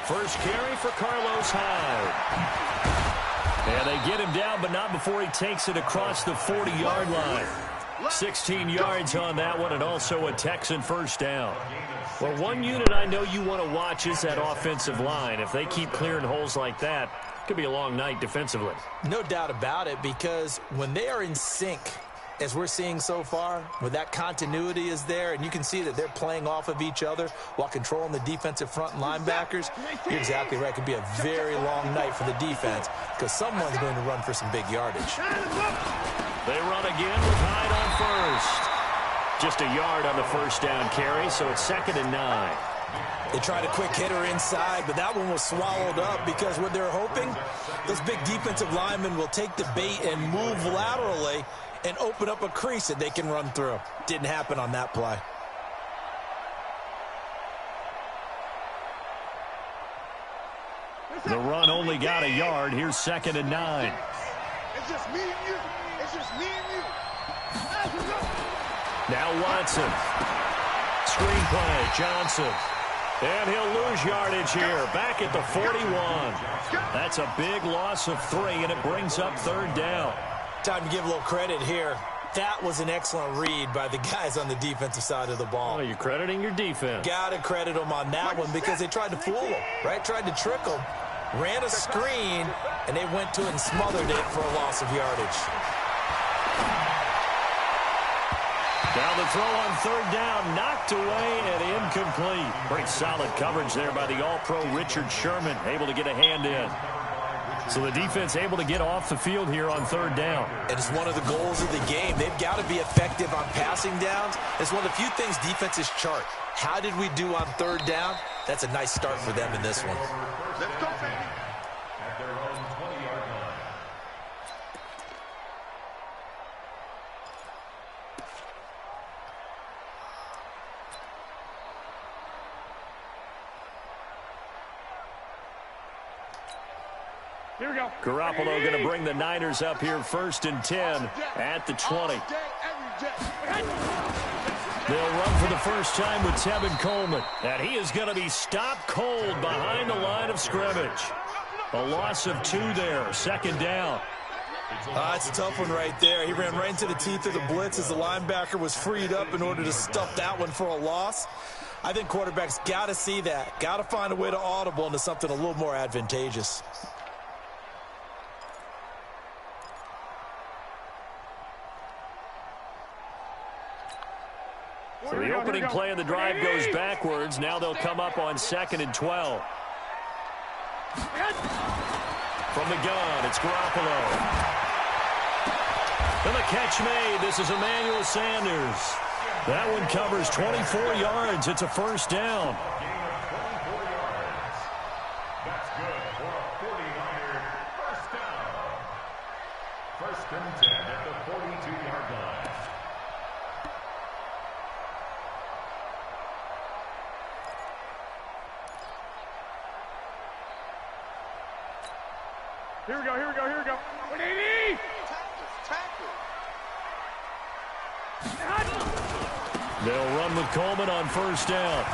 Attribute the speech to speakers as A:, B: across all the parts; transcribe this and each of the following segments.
A: First carry for Carlos Hyde. And they get him down, but not before he takes it across the 40-yard line. 16 yards on that one, and also a Texan first down. Well, one unit I know you want to watch is that offensive line. If they keep clearing holes like that, it could be a long night defensively.
B: No doubt about it, because when they are in sync, as we're seeing so far, where that continuity is there, and you can see that they're playing off of each other while controlling the defensive front and linebackers, you're exactly right. It could be a very long night for the defense because someone's going to run for some big yardage.
A: They run again with Hyde on first. Just a yard on the first down carry, so it's 2nd and 9.
B: They tried a quick hitter inside, but that one was swallowed up because what they're hoping, those big defensive linemen will take the bait and move laterally and open up a crease that they can run through. Didn't happen on that play.
A: The run only got a yard. Here's 2nd and 9.
C: It's just me and you. It's just me and you.
A: Now Watson. Screenplay, Johnson. And he'll lose yardage here. Back at the 41. That's a big loss of 3, and it brings up 3rd down.
B: Time to give a little credit here. That was an excellent read by the guys on the defensive side of the ball.
A: Well, you're crediting your defense.
B: Got to credit them on that one because they tried to fool them, right? Tried to trick them, ran a screen, and they went to it and smothered it for a loss of yardage.
A: Now the throw on 3rd down, knocked away and incomplete. Pretty solid coverage there by the All-Pro Richard Sherman, able to get a hand in. So the defense able to get off the field here on 3rd down.
B: It is one of the goals of the game. They've got to be effective on passing downs. It's one of the few things defenses chart. How did we do on 3rd down? That's a nice start for them in this one.
C: Let's go, baby.
A: Here we go. Garoppolo going to bring the Niners up here 1st and 10 at the 20. They'll run for the first time with Tevin Coleman. And he is going to be stopped cold behind the line of scrimmage. A loss of 2 there. 2nd down.
B: It's a tough one right there. He ran right into the teeth of the blitz as the linebacker was freed up in order to stuff that one for a loss. I think quarterbacks got to see that. Got to find a way to audible into something a little more advantageous.
A: So the opening play of the drive goes backwards. Now they'll come up on 2nd and 12. From the gun, it's Garoppolo. And the catch made. This is Emmanuel Sanders. That one covers 24 yards. It's a first down.
D: That's good for a 49er first down. 1st and 10 at the 42-yard line.
C: Here we go, here we go, here we go. 180!
A: They'll run with Coleman on first down.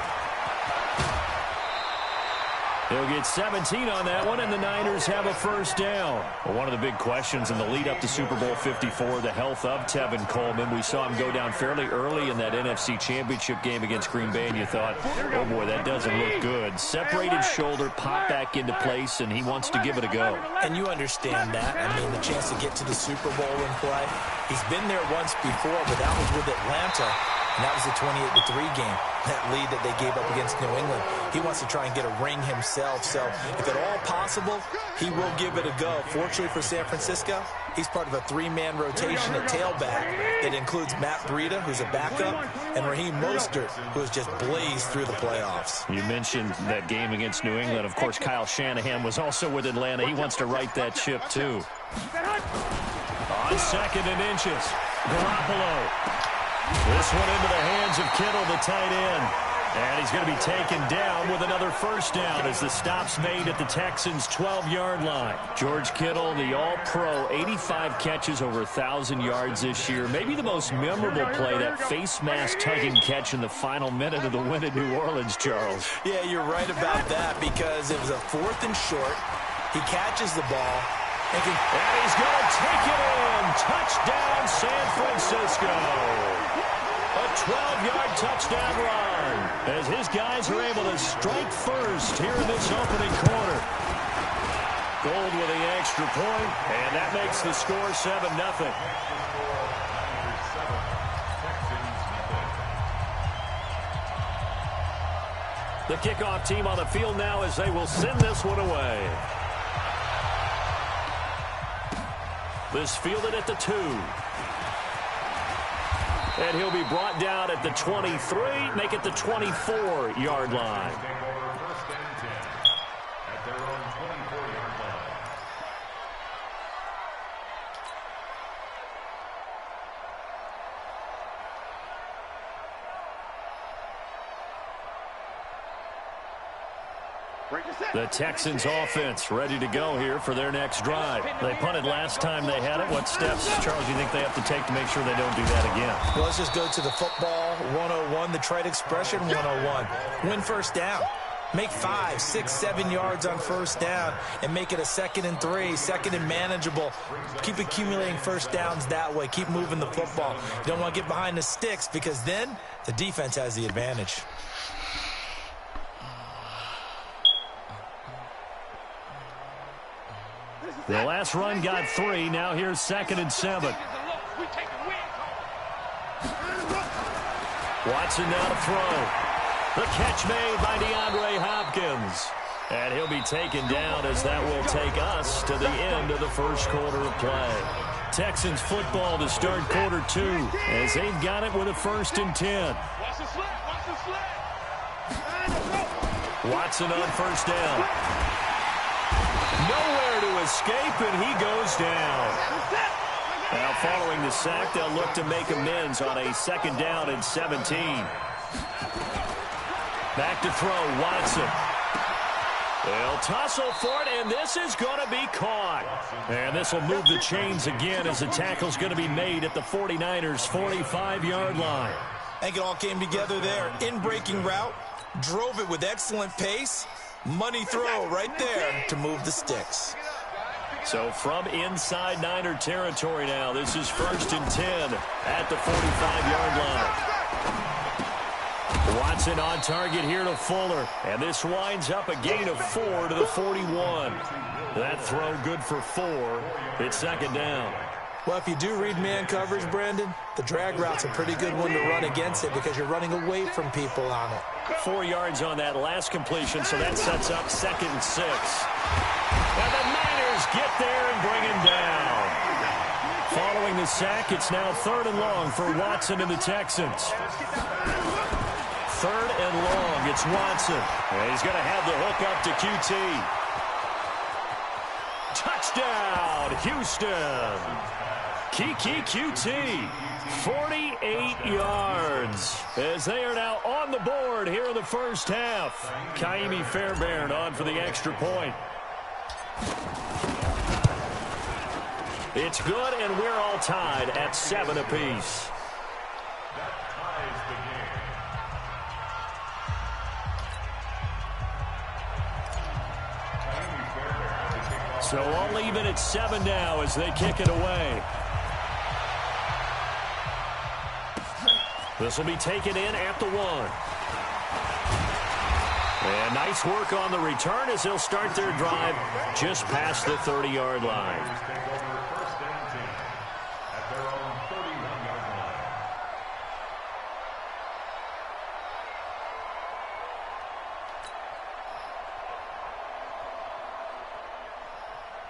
A: He'll get 17 on that one, and the Niners have a first down. Well, one of the big questions in the lead up to Super Bowl 54, the health of Tevin Coleman. We saw him go down fairly early in that NFC Championship game against Green Bay, and you thought, oh boy, that doesn't look good. Separated shoulder, popped back into place, and he wants to give it a go.
B: And you understand that. I mean, the chance to get to the Super Bowl and play. He's been there once before, but that was with Atlanta. And that was the 28-3 game, that lead that they gave up against New England. He wants to try and get a ring himself. So if at all possible, he will give it a go. Fortunately for San Francisco, he's part of a 3-man rotation at tailback that includes Matt Breida, who's a backup, and Raheem Mostert, who has just blazed through the playoffs.
A: You mentioned that game against New England. Of course, Kyle Shanahan was also with Atlanta. He wants to right that ship, too. On 2nd and inches, Garoppolo. This one into the hands of Kittle, the tight end. And he's going to be taken down with another first down as the stop's made at the Texans' 12-yard line. George Kittle, the all-pro, 85 catches, over 1,000 yards this year. Maybe the most memorable play, that face mask tugging catch in the final minute of the win at New Orleans, Charles.
B: Yeah, you're right about that because it was a 4th and short. He catches the ball. And
A: he's going to take it in. Touchdown, San Francisco. A 12-yard touchdown run as his guys are able to strike first here in this opening quarter. Gold with the extra point, and that makes the score 7-0. The kickoff team on the field now as they will send this one away. This fielded at the 2. And he'll be brought down at the 23, make it the 24-yard line. The Texans offense ready to go here for their next drive. They punted last time they had it. What steps, Charles, do you think they have to take to make sure they don't do that again?
B: Well, let's just go to the football 101, the trade expression 101. Win first down. Make 5, 6, 7 yards on first down and make it a 2nd and 3, 2nd and manageable. Keep accumulating first downs that way. Keep moving the football. You don't want to get behind the sticks because then the defense has the advantage.
A: The last run got 3. Now here's 2nd and 7. Watson now to throw. The catch made by DeAndre Hopkins. And he'll be taken down as that will take us to the end of the first quarter of play. Texans football to start quarter 2 as they've got it with a 1st and 10. Watson on first down. Nowhere to escape, and he goes down. Now, following the sack, they'll look to make amends on a 2nd down and 17. Back to throw, Watson. They'll tussle for it, and this is going to be caught. And this will move the chains again as the tackle's going to be made at the 49ers' 45-yard line.
B: I think it all came together there. In-breaking route, drove it with excellent pace. Money throw right there to move the sticks.
A: So from inside Niner territory now, this is 1st and 10 at the 45-yard line. Watson on target here to Fuller. And this winds up a gain of 4 to the 41. That throw good for 4. It's 2nd down.
B: Well, if you do read man coverage, Brandon, the drag route's a pretty good one to run against it because you're running away from people on it.
A: 4 yards on that last completion, so that sets up 2nd and 6. And the Niners get there and bring him down. Following the sack, it's now 3rd and long for Watson and the Texans. 3rd and long, it's Watson. And he's going to have the hook up to QT. Touchdown, Houston. Kiki QT, 48 yards, as they are now on the board here in the first half. Kaimi Fairbairn on for the extra point. It's good, and we're all tied at 7 apiece. So all even at 7 now as they kick it away. This will be taken in at the 1. And nice work on the return as they'll start their drive just past the 30-yard line.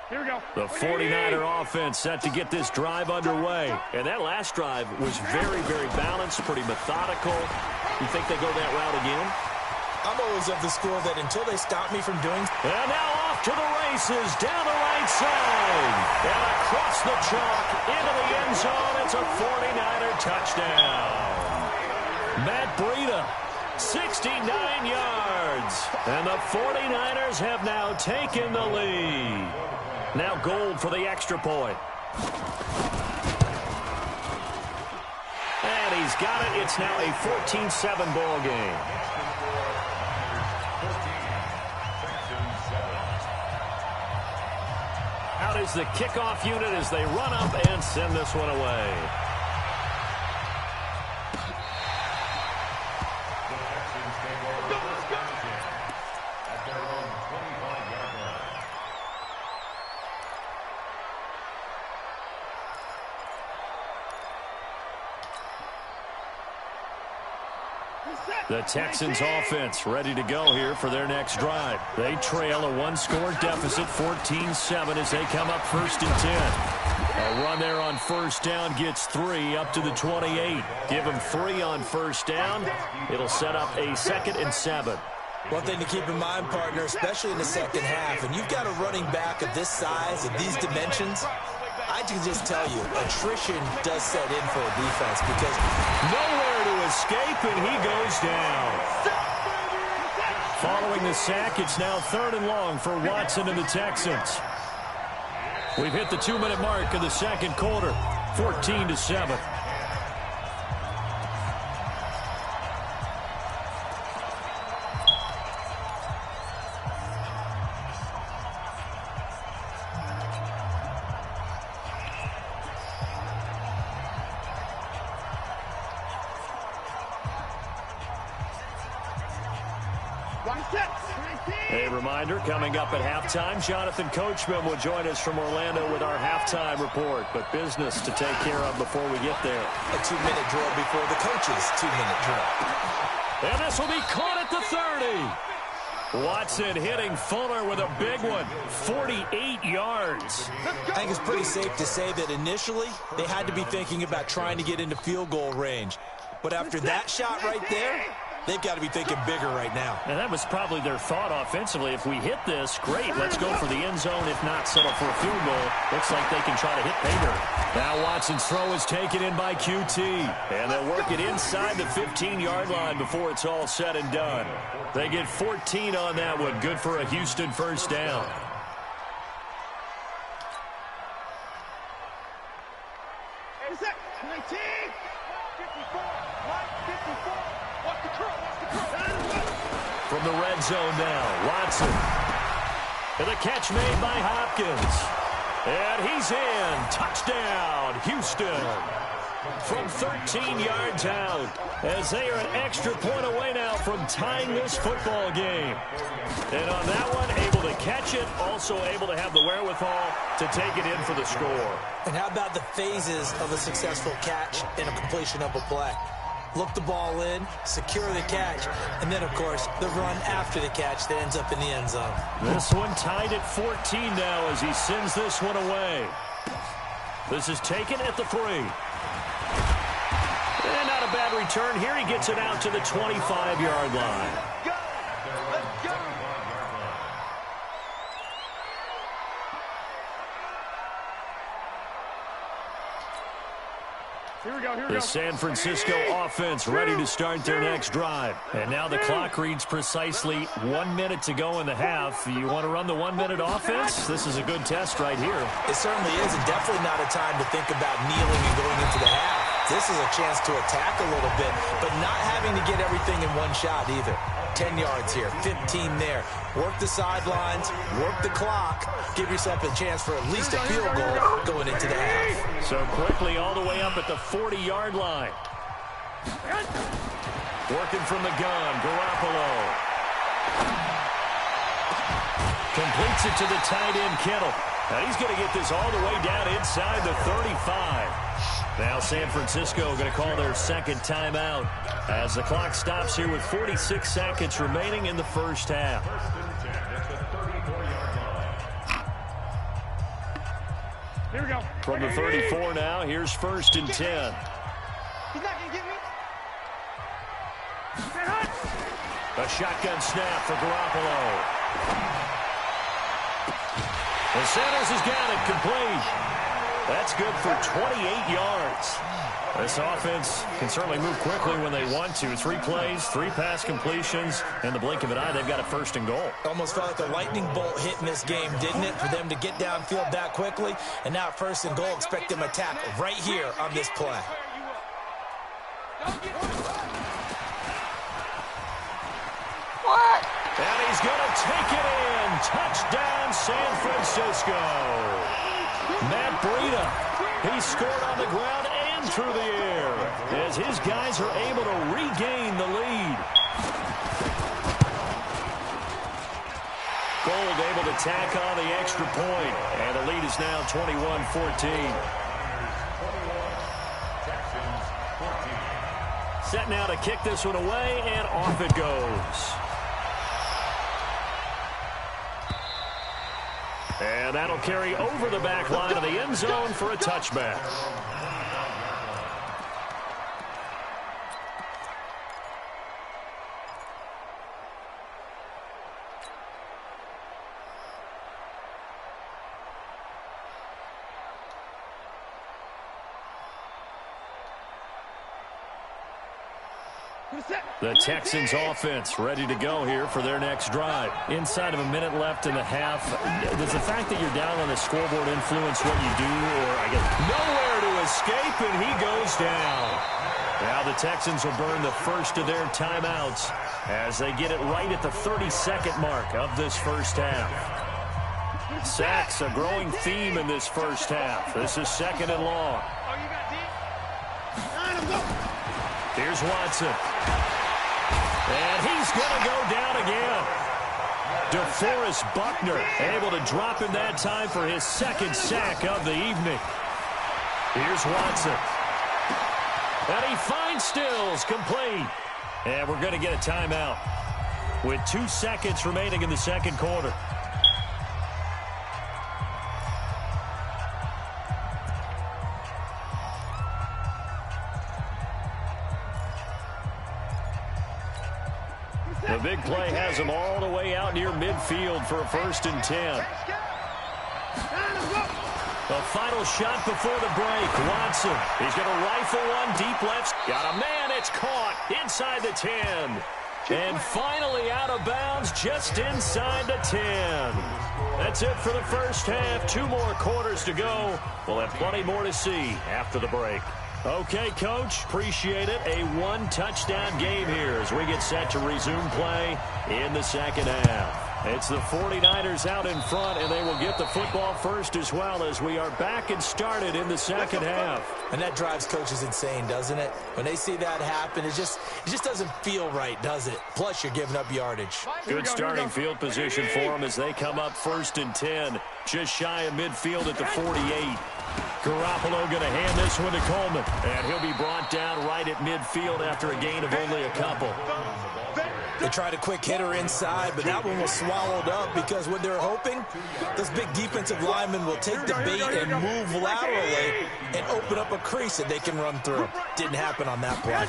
C: Here we go.
A: The 49er offense set to get this drive underway. And that last drive was very, very balanced, pretty methodical. You think they go that route again?
B: I'm always of the school that until they stop me from doing...
A: And now off to the races, down the right side. And across the chalk, into the end zone. It's a 49er touchdown. Matt Breida 69 yards. And the 49ers have now taken the lead. Now Gold for the extra point. And he's got it. It's now a 14-7 ball game. Out is the kickoff unit as they run up and send this one away. The Texans offense ready to go here for their next drive. They trail a one-score deficit, 14-7, as they come up 1st and 10. A run there on first down gets 3 up to the 28. Give them 3 on first down. It'll set up a 2nd and 7.
B: One thing to keep in mind, partner, especially in the second half, and you've got a running back of this size, of these dimensions, I can just tell you, attrition does set in for a defense because
A: nowhere to escape, and he goes down. Following the sack, it's now 3rd and long for Watson and the Texans. We've hit the 2-minute mark of the second quarter, 14-7. A reminder, coming up at halftime, Jonathan Coachman will join us from Orlando with our halftime report. But business to take care of before we get there.
B: A 2-minute drill before the coach's 2-minute drill.
A: And this will be caught at the 30. Watson hitting Fuller with a big one, 48 yards.
B: I think it's pretty safe to say that initially they had to be thinking about trying to get into field goal range. But after that shot right there, they've got to be thinking bigger right now.
A: And that was probably their thought offensively. If we hit this, great, let's go for the end zone. If not, settle for a field goal. Looks like they can try to hit bigger. Now Watson's throw is taken in by QT. And they'll work it inside the 15-yard line before it's all said and done. They get 14 on that one. Good for a Houston first down. From the red zone now, Watson. And the catch made by Hopkins. And he's in. Touchdown, Houston. From 13 yards out, as they are an extra point away now from tying this football game. And on that one, able to catch it, also able to have the wherewithal to take it in for the score.
B: And how about the phases of a successful catch and a completion of a play? Look the ball in, secure the catch, and then, of course, the run after the catch that ends up in the end zone.
A: This one tied at 14 now as he sends this one away. This is taken at the 3. And not a bad return here. He gets it out to the 25-yard line. The San Francisco offense ready to start their next drive. And now the clock reads precisely 1 minute to go in the half. You want to run the 1-minute offense? This is a good test right here.
B: It certainly is, and definitely not a time to think about kneeling and going into the half. This is a chance to attack a little bit, but not having to get everything in one shot either. 10 yards here, 15 there. Work the sidelines, work the clock, give yourself a chance for at least a field goal going into the half.
A: So quickly all the way up at the 40-yard line. Working from the gun, Garoppolo. Completes it to the tight end, Kittle. Now he's going to get this all the way down inside the 35. Now San Francisco going to call their second timeout as the clock stops here with 46 seconds remaining in the first half.
C: Here we go.
A: From the 34 now, here's 1st and 10.
C: He's not going to get me.
A: A shotgun snap for Garoppolo. And Sanders has got it complete. That's good for 28 yards. This offense can certainly move quickly when they want to. 3 plays, 3 pass completions. In the blink of an eye, they've got a first and goal.
B: Almost felt like a lightning bolt hit in this game, didn't it? For them to get downfield that quickly. And now first and goal, expect them to tackle right here on this play.
A: What? And he's going to take it in. Touchdown, San Francisco. Matt Breida, he scored on the ground and through the air as his guys are able to regain the lead. Gold able to tack on the extra point, and the lead is now 21-14. Set now to kick this one away, and off it goes. And that'll carry over the back line of the end zone for a touchback. The Texans offense ready to go here for their next drive. Inside of a minute left in the half. Does the fact that you're down on the scoreboard influence what you do? Or, I guess, nowhere to escape, and he goes down. Now the Texans will burn the first of their timeouts as they get it right at the 32nd mark of this first half. Sacks, a growing theme in this first half. This is second and long. Here's Watson. And he's going to go down again. DeForest Buckner able to drop him that time for his second sack of the evening. Here's Watson. And he finds Stills, complete. And we're going to get a timeout with 2 seconds remaining in the second quarter. The big play has him all the way out near midfield for a 1st and 10. The final shot before the break. Watson, he's going to rifle one deep left. Got a man, it's caught inside the 10. And finally out of bounds just inside the 10. That's it for the first half. 2 more quarters to go. We'll have plenty more to see after the break. Okay, Coach, appreciate it. A 1-touchdown game here as we get set to resume play in the second half. It's the 49ers out in front, and they will get the football first as well as we are back and started in the second half.
B: And that drives coaches insane, doesn't it? When they see that happen, it just doesn't feel right, does it? Plus, you're giving up yardage.
A: Good starting field position for them as they come up 1st and 10, just shy of midfield at the 48. Garoppolo going to hand this one to Coleman, and he'll be brought down right at midfield after a gain of only a couple.
B: They tried a quick hitter inside, but that one was swallowed up because what they're hoping, those big defensive linemen will take the bait and move laterally and open up a crease that they can run through. Didn't happen on that play.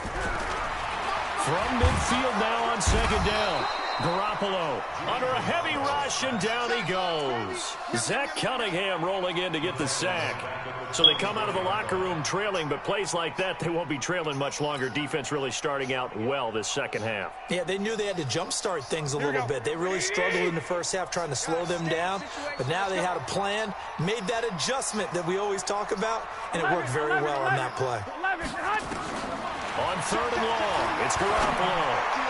A: From midfield now on 2nd down. Garoppolo under a heavy rush, and down he goes. Zach Cunningham rolling in to get the sack. So they come out of the locker room trailing, but plays like that, they won't be trailing much longer. Defense really starting out well this second half.
B: Yeah, they knew they had to jumpstart things a little bit. They really struggled in the first half trying to slow them down, but now they had a plan, made that adjustment that we always talk about, and it worked very well on that play.
A: On 3rd and long, it's Garoppolo.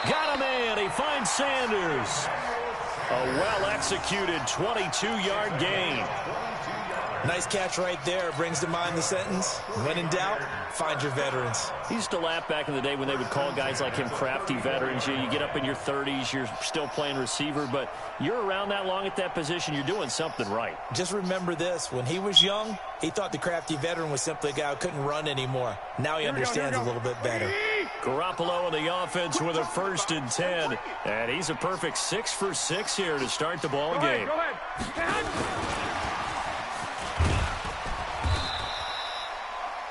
A: Got a man. He finds Sanders. A well-executed 22-yard gain.
B: Nice catch right there. Brings to mind the sentence, when in doubt, find your veterans.
A: He used to laugh back in the day when they would call guys like him crafty veterans. You get up in your 30s, you're still playing receiver, but you're around that long at that position, you're doing something right.
B: Just remember this. When he was young, he thought the crafty veteran was simply a guy who couldn't run anymore. Now he understands a little bit better.
A: Garoppolo in the offense with a 1st and 10. And he's a perfect 6 for 6 here to start the ball game.
C: Go ahead.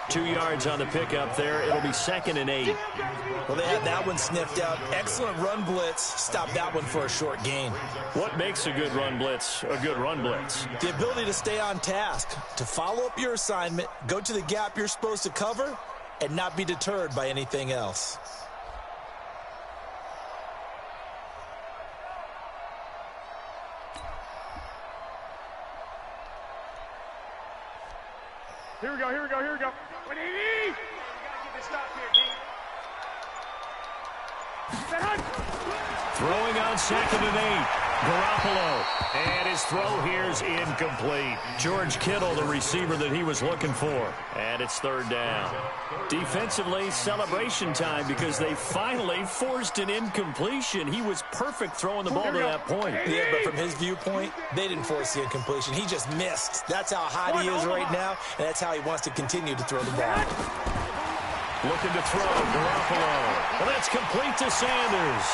A: 2 yards on the pickup there. It'll be 2nd and 8.
B: Well, they had that one sniffed out. Excellent run blitz. Stop that one for a short gain.
A: What makes a good run blitz a good run blitz?
B: The ability to stay on task, to follow up your assignment, go to the gap you're supposed to cover, and not be deterred by anything else.
C: Here we go, here we go, here we go. We gotta get this stop here, D.
A: Throwing on 2nd and 8. Garoppolo. And his throw here's incomplete. George Kittle, the receiver that he was looking for. And it's 3rd down. Defensively, celebration time because they finally forced an incompletion. He was perfect throwing the ball to that point.
B: Yeah, but from his viewpoint, they didn't force the incompletion. He just missed. That's how hot he is right now, and that's how he wants to continue to throw the ball.
A: Looking to throw, Garoppolo. Well, that's complete to Sanders.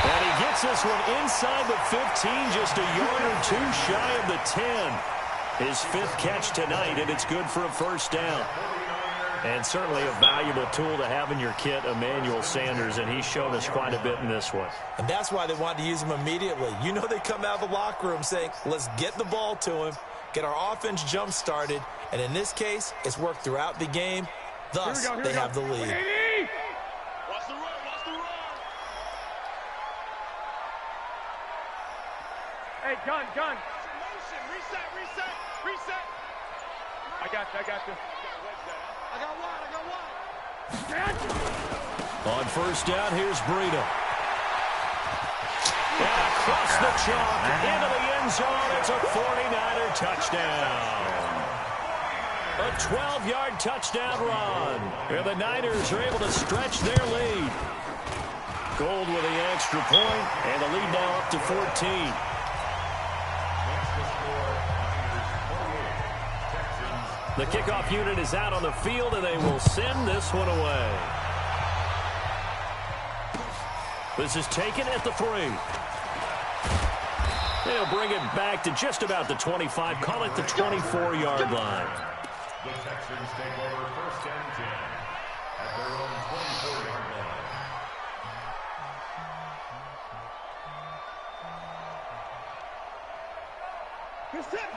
A: And he gets this one inside the 15, just a yard or 2 shy of the 10. His 5th catch tonight, and it's good for a 1st down. And certainly a valuable tool to have in your kit, Emmanuel Sanders, and he's shown us quite a bit in this one.
B: And that's why they wanted to use him immediately. You know they come out of the locker room saying, let's get the ball to him, get our offense jump-started, and in this case, it's worked throughout the game. Thus, they have the lead.
C: Watch the run, watch the run. Hey, gun. Motion, reset. I got you. I got one.
A: On 1st down, here's Breida. And across the chalk, into the end zone, it's a 49er touchdown. A 12-yard touchdown run. And the Niners are able to stretch their lead. Gold with the extra point, and the lead now up to 14. The kickoff unit is out on the field, and they will send this one away. This is taken at the 3. They'll bring it back to just about the 25, call it the 24-yard line.
D: The Texans take over 1st and 10 at their own 24-yard line.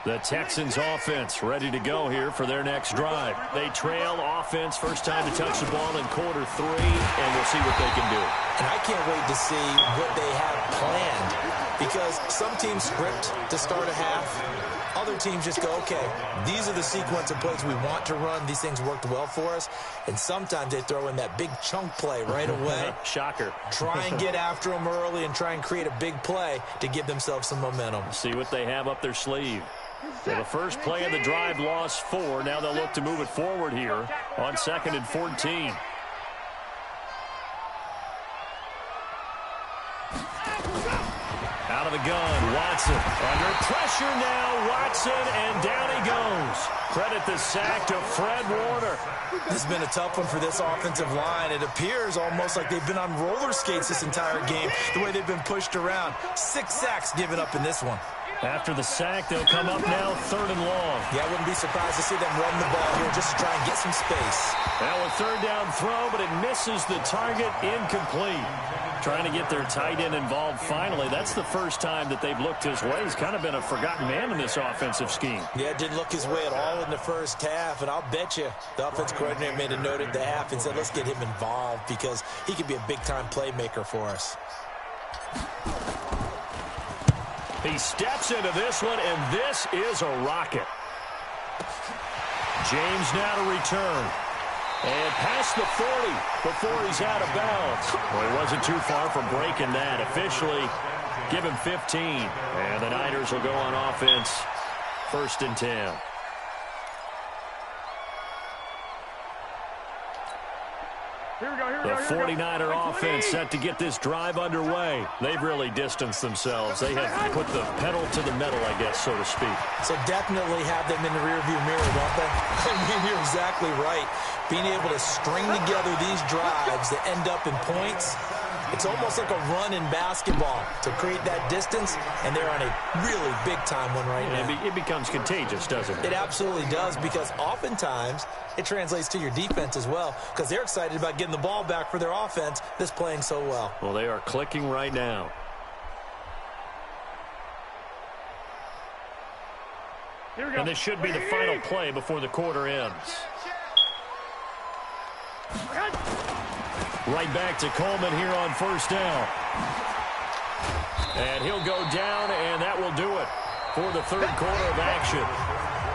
A: The Texans offense ready to go here for their next drive. They trail offense, first time to touch the ball in quarter 3, and we'll see what they can do.
B: And I can't wait to see what they have planned, because some teams script to start a half. Other teams just go, okay, these are the sequence of plays we want to run. These things worked well for us. And sometimes they throw in that big chunk play right away.
A: Shocker.
B: Try and get after them early and try and create a big play to give themselves some momentum.
A: See what they have up their sleeve. So the first play of the drive lost 4. Now they'll look to move it forward here on 2nd and 14. Out of the gun, Watson. Under pressure now, Watson, and down he goes. Credit the sack to Fred Warner.
B: This has been a tough one for this offensive line. It appears almost like they've been on roller skates this entire game, the way they've been pushed around. 6 sacks given up in this one.
A: After the sack, they'll come up now 3rd and long.
B: Yeah, I wouldn't be surprised to see them run the ball here just to try and get some space.
A: Now a 3rd down throw, but it misses the target, incomplete. Trying to get their tight end involved finally. That's the first time that they've looked his way. He's kind of been a forgotten man in this offensive scheme.
B: Yeah, it didn't look his way at all in the first half, and I'll bet you the offense coordinator made a note at the half and said, let's get him involved because he could be a big-time playmaker for us.
A: He steps into this one, and this is a rocket. James now to return. And past the 40 before he's out of bounds. Well, he wasn't too far from breaking that. Officially, give him 15. And the Niners will go on offense, 1st and 10. The 49er offense set to get this drive underway. They've really distanced themselves. They have put the pedal to the metal, I guess, so to speak.
B: So definitely have them in the rearview mirror, don't they? I mean, you're exactly right. Being able to string together these drives that end up in points, It's almost like a run in basketball to create that distance, and they're on a really big-time one right now.
A: It becomes contagious, doesn't it?
B: It absolutely does, because oftentimes it translates to your defense as well, because they're excited about getting the ball back for their offense that's playing so well.
A: Well, they are clicking right now. And this should be the final play before the quarter ends. Right back to Coleman here on first down. And he'll go down, and that will do it for the third quarter of action.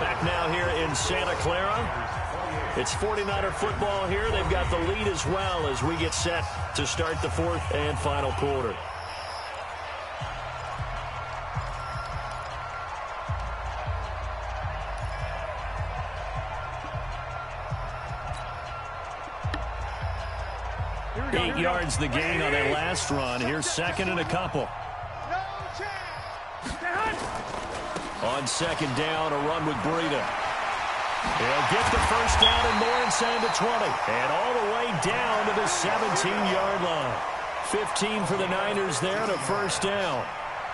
A: Back now here in Santa Clara. It's 49er football here. They've got the lead as well as we get set to start the fourth and final quarter. Eight yards the gain on that last run. Here's second and a couple. On second down, a run with Breida. He'll get the first down and more inside the 20. And all the way down to the 17-yard line. 15 for the Niners there and a first down.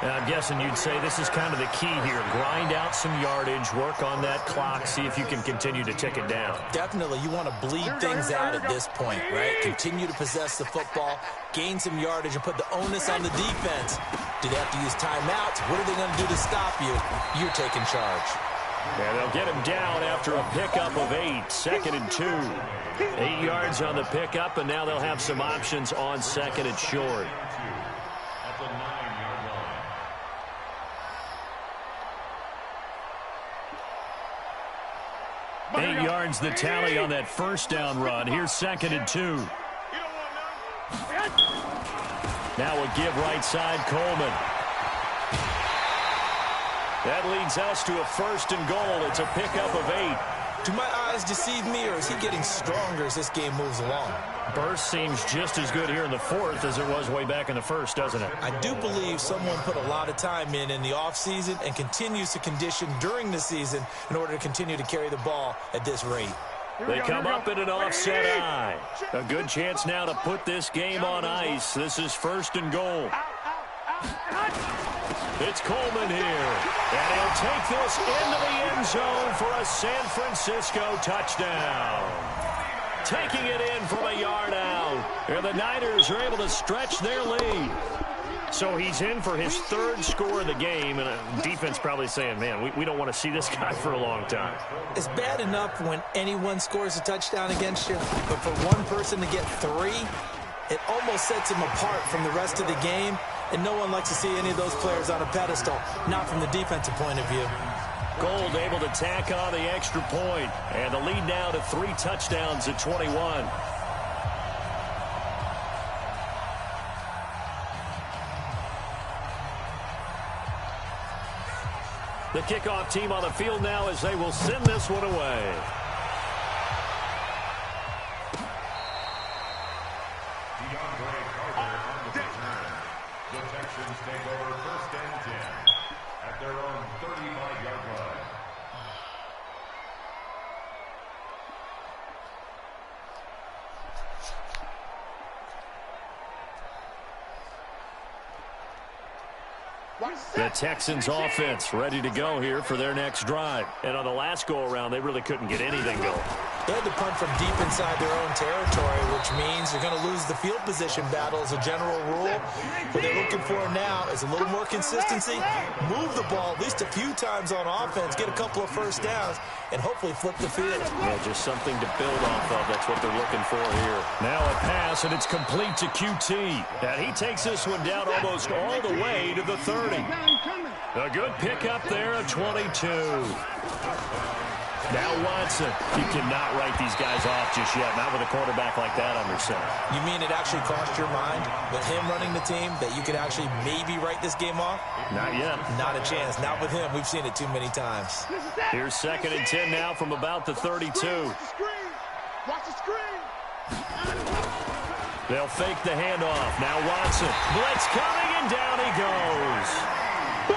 A: And I'm guessing you'd say this is kind of the key here. Grind out some yardage, work on that clock, see if you can continue to tick it down.
B: Definitely. You want to bleed things out at this point, right? Continue to possess the football, gain some yardage, and put the onus on the defense. Do they have to use timeouts? What are they going to do to stop you? You're taking charge.
A: And they'll get him down after a pickup of 8, second and 2. 8 yards on the pickup, and now they'll have some options on second and short.
D: At the 9-yard line.
A: 8 yards the tally on that first down run. Here's second and 2. Now a give right side, Coleman. That leads us to a first and goal. It's a pickup of 8.
B: Do my eyes deceive me, or is he getting stronger as this game moves along?
A: Burst seems just as good here in the fourth as it was way back in the first, doesn't it?
B: I do believe someone put a lot of time in the offseason and continues to condition during the season in order to continue to carry the ball at this rate.
A: They come up in an offset eye. A good chance now to put this game on ice. This is first and goal. It's Coleman here. And he'll take this into the end zone for a San Francisco touchdown. Taking it in from a yard out. And the Niners are able to stretch their lead. So he's in for his third score of the game, and defense probably saying, man, we don't want to see this guy for a long time.
B: It's bad enough when anyone scores a touchdown against you, but for one person to get 3, it almost sets him apart from the rest of the game, and no one likes to see any of those players on a pedestal, not from the defensive point of view.
A: Gold able to tack on the extra point, and the lead now to 3 touchdowns at 21. The kickoff team on the field now as they will send this one away.
D: The Texans take over first and 10 at their own 35-yard line.
A: The Texans offense ready to go here for their next drive. And on the last go-around, they really couldn't get anything going.
B: They had to punt from deep inside their own territory, which means they're going to lose the field position battle as a general rule. What they're looking for now is a little more consistency, move the ball at least a few times on offense, get a couple of first downs, and hopefully flip the field.
A: Yeah, just something to build off of. That's what they're looking for here. Now a pass, and it's complete to QT. And he takes this one down almost all the way to the 30. A good pickup there at 22. Now Watson. You cannot write these guys off just yet, not with a quarterback like that under center.
B: You mean it actually crossed your mind with him running the team that you could actually maybe write this game off?
A: Not yet.
B: Not a chance. Not with him. We've seen it too many times.
A: Here's second and 10 now from about the 32.
C: Watch the screen.
A: They'll fake the handoff. Now Watson. Blitz coming, and down he goes.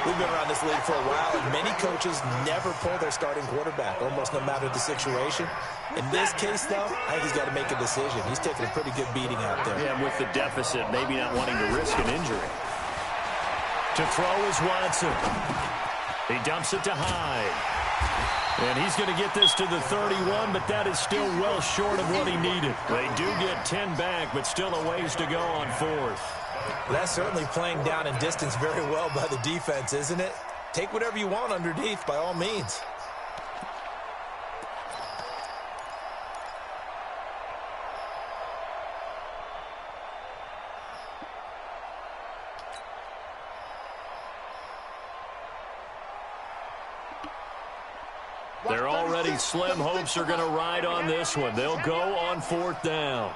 B: We've been around this league for a while, and many coaches never pull their starting quarterback, almost no matter the situation. In this case, though, I think he's got to make a decision. He's taking a pretty good beating out there.
A: Yeah, with the deficit, maybe not wanting to risk an injury. To throw is Watson. He dumps it to Hyde. And he's going to get this to the 31, but that is still well short of what he needed. They do get 10 back, but still a ways to go on fourth.
B: Well, that's certainly playing down in distance very well by the defense, isn't it? Take whatever you want underneath, by all means.
A: They're already slim hopes are going to ride on this one. They'll go on fourth down.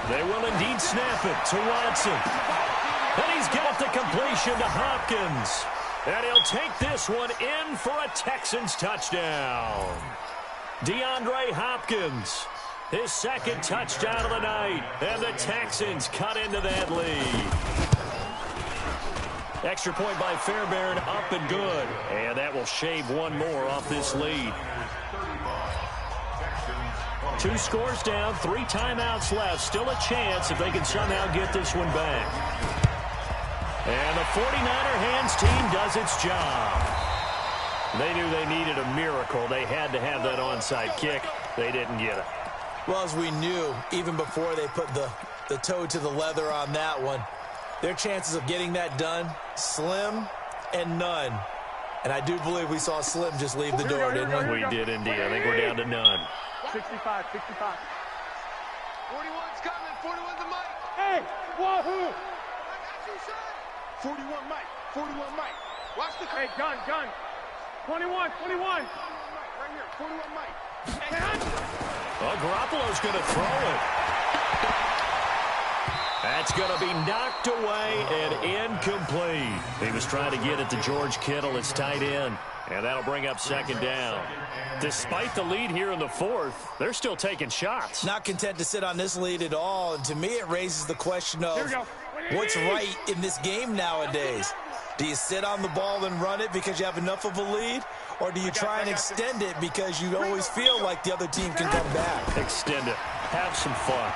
A: They will indeed snap it to Watson. And he's got the completion to Hopkins. And he'll take this one in for a Texans touchdown. DeAndre Hopkins, his second touchdown of the night. And the Texans cut into that lead. Extra point by Fairbairn, up and good. And that will shave one more off this lead. 2 scores down, 3 timeouts left. Still a chance if they can somehow get this one back. And the 49er hands team does its job. They knew they needed a miracle. They had to have that onside kick. They didn't get it.
B: Well, as we knew, even before they put the toe to the leather on that one, their chances of getting that done, slim and none. And I do believe we saw Slim just leave the door, didn't we?
A: We did indeed. I think we're down to none.
C: 65.
E: 41's coming. 41's the mic.
C: Hey, wahoo!
E: I got you, son. 41 mic. 41 mic. Watch the...
C: Hey, gun. 21.
E: Right here. 41 mic.
A: Well, Garoppolo's going to throw it. That's going to be knocked away and incomplete. He was trying to get it to George Kittle, its tight end. And that'll bring up second down. Despite the lead here in the fourth, they're still taking shots.
B: Not content to sit on this lead at all. And to me, it raises the question of what's right in this game nowadays. Do you sit on the ball and run it because you have enough of a lead? Or do you try and extend it because you always feel like the other team can come back?
A: Extend it. Have some fun.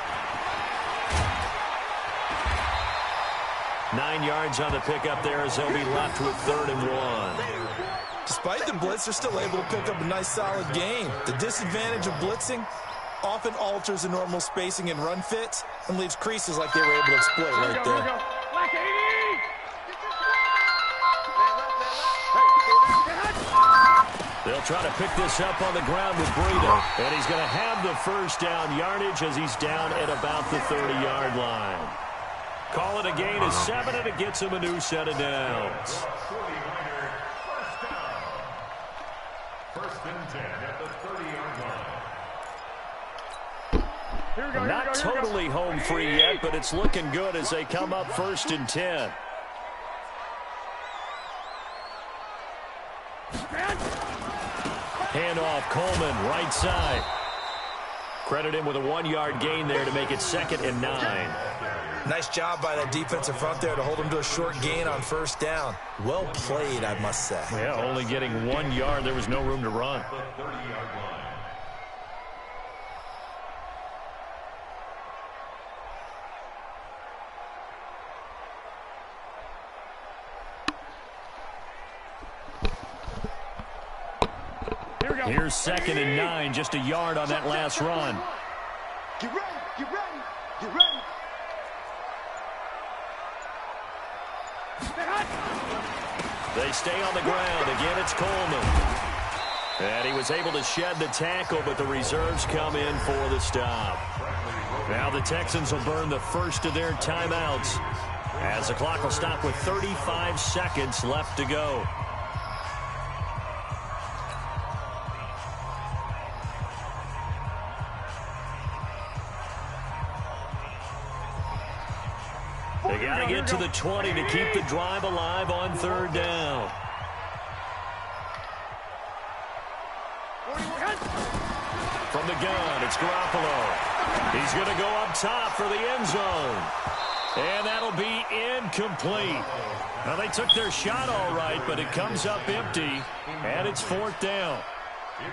A: 9 yards on the pickup there as they'll be left with 3rd and 1.
B: Despite the blitz, they're still able to pick up a nice, solid gain. The disadvantage of blitzing often alters the normal spacing and run fits and leaves creases like they were able to exploit right there.
C: Black 80!
A: They'll try to pick this up on the ground with Breida. And he's going to have the first down yardage as he's down at about the 30-yard line. Call it a gain of 7, and it gets him a new set of downs.
D: 1st and 10 at the 30-yard line.
A: Not totally home free yet, but it's looking good as they come up 1st and 10. Handoff, Coleman, right side. Credit him with a 1-yard gain there to make it 2nd and 9.
B: Nice job by that defensive front there to hold him to a short gain on 1st down. Well played, I must say.
A: Yeah, only getting 1 yard. There was no room to run.
D: The 30-yard line.
A: Here's 2nd and 9, just a yard on that last run.
E: Get ready.
A: They stay on the ground. Again, it's Coleman. And he was able to shed the tackle, but the reserves come in for the stop. Now the Texans will burn the first of their timeouts as the clock will stop with 35 seconds left to go. They got to get to the 20 to keep the drive alive on 3rd down. From the gun, it's Garoppolo. He's going to go up top for the end zone. And that'll be incomplete. Now, they took their shot all right, but it comes up empty, and it's 4th down.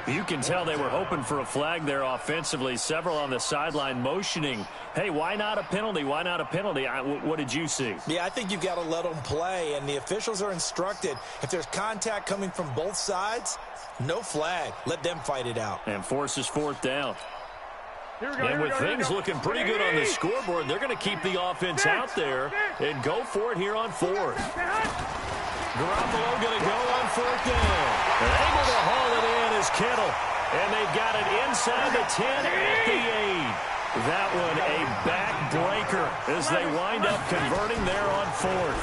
A: You can tell they were hoping for a flag there offensively. Several on the sideline motioning, hey, why not a penalty? Why not a penalty? What did you see?
B: Yeah, I think you've got to let them play, and the officials are instructed. If there's contact coming from both sides, no flag. Let them fight it out.
A: And forces 4th down.
C: And
A: with things looking pretty good on the scoreboard, they're going to keep the offense out there and go for it here on 4th. Garoppolo going to go on 4th down. And able to haul it in is Kittle. And they've got it inside the 10 at the 8. That one a backbreaker as they wind up converting there on 4th.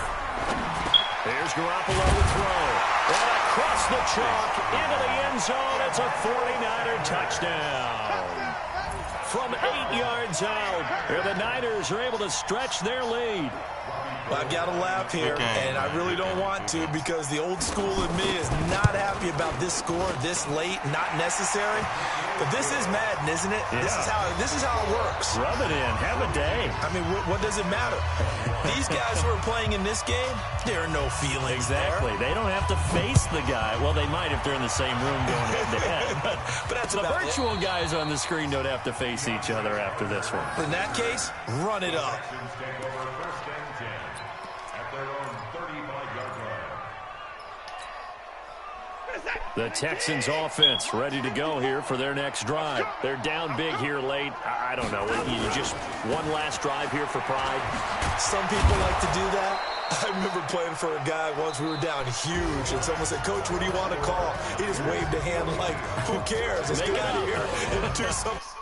A: Here's Garoppolo to throw. And across the chalk into the end zone. It's a 49er touchdown. From 8 yards out, the Niners are able to stretch their lead.
B: Well, I've got to laugh here, and I really don't want to because the old school in me is not happy about this score this late, not necessary. But this is Madden, isn't it? Yeah. This is how it works.
A: Rub it in. Have a day.
B: I mean, what does it matter? These guys who are playing in this game, there are no feelings
A: Exactly.
B: there.
A: They don't have to face the guy. Well, they might if they're in the same room going head-to-head. But
B: that's
A: the virtual guys on the screen don't have to face each other after this one.
B: In that case, run it up.
A: The Texans offense ready to go here for their next drive. They're down big here late. I don't know. You just one last drive here for pride.
B: Some people like to do that. I remember playing for a guy once. We were down huge, and someone said, "Coach, what do you want to call?" He just waved a hand like, "Who cares? Let's get out of here and do something."